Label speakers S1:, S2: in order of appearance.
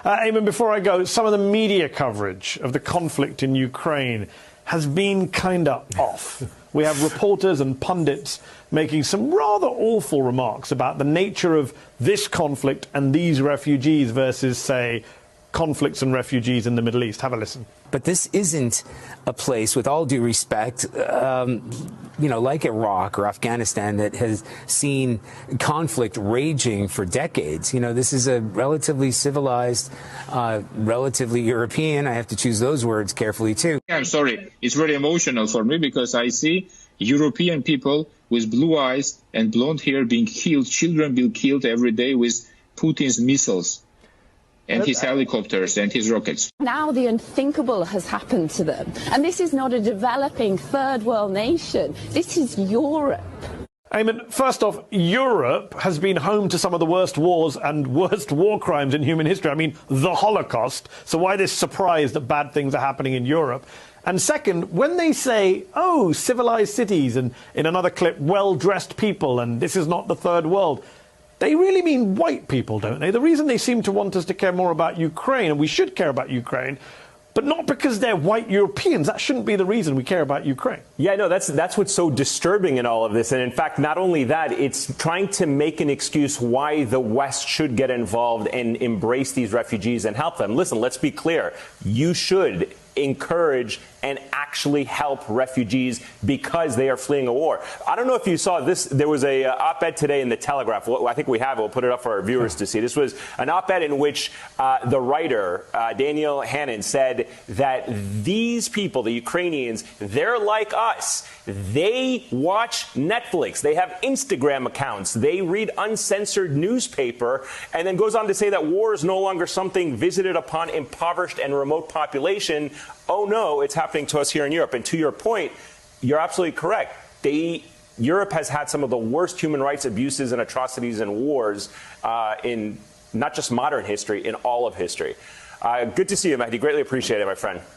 S1: Eamon, before I go, some of the media coverage of the conflict in Ukraine has been kind of off. We have reporters and pundits making some rather awful remarks about the nature of this conflict and these refugees versus, say, conflicts and refugees in the Middle East. Have a listen.
S2: But this isn't a place, with all due respect, like Iraq or Afghanistan, that has seen conflict raging for decades. This is a relatively civilized, relatively European, I have to choose those words carefully too.
S3: I'm sorry, it's very emotional for me because I see European people with blue eyes and blonde hair being killed, children being killed every day with Putin's missiles and his helicopters and his rockets.
S4: Now the unthinkable has happened to them. And this is not a developing third world nation. This is Europe.
S1: Eamon, first off, Europe has been home to some of the worst wars and worst war crimes in human history. I mean, the Holocaust. So why this surprise that bad things are happening in Europe? And second, when they say, oh, civilized cities, and in another clip, well-dressed people, and this is not the third world, they really mean white people, don't they? The reason they seem to want us to care more about Ukraine, and we should care about Ukraine, but not because they're white Europeans. That shouldn't be the reason we care about Ukraine.
S5: Yeah, no, that's what's so disturbing in all of this. And in fact, not only that, it's trying to make an excuse why the West should get involved and embrace these refugees and help them. Listen, let's be clear. You should encourage and actually help refugees because they are fleeing a war. I don't know if you saw this. There was a op-ed today in the Telegraph. Well, I think we have it. We'll put it up for our viewers to see. This was an op-ed in which the writer, Daniel Hannon, said that these people, the Ukrainians, they're like us. They watch Netflix. They have Instagram accounts. They read uncensored newspaper, and then goes on to say that war is no longer something visited upon impoverished and remote population. Oh, no, it's happening to us here in Europe. And to your point, you're absolutely correct. Europe has had some of the worst human rights abuses and atrocities and wars in not just modern history, in all of history. Good to see you, Mahdi. Greatly appreciate it, my friend.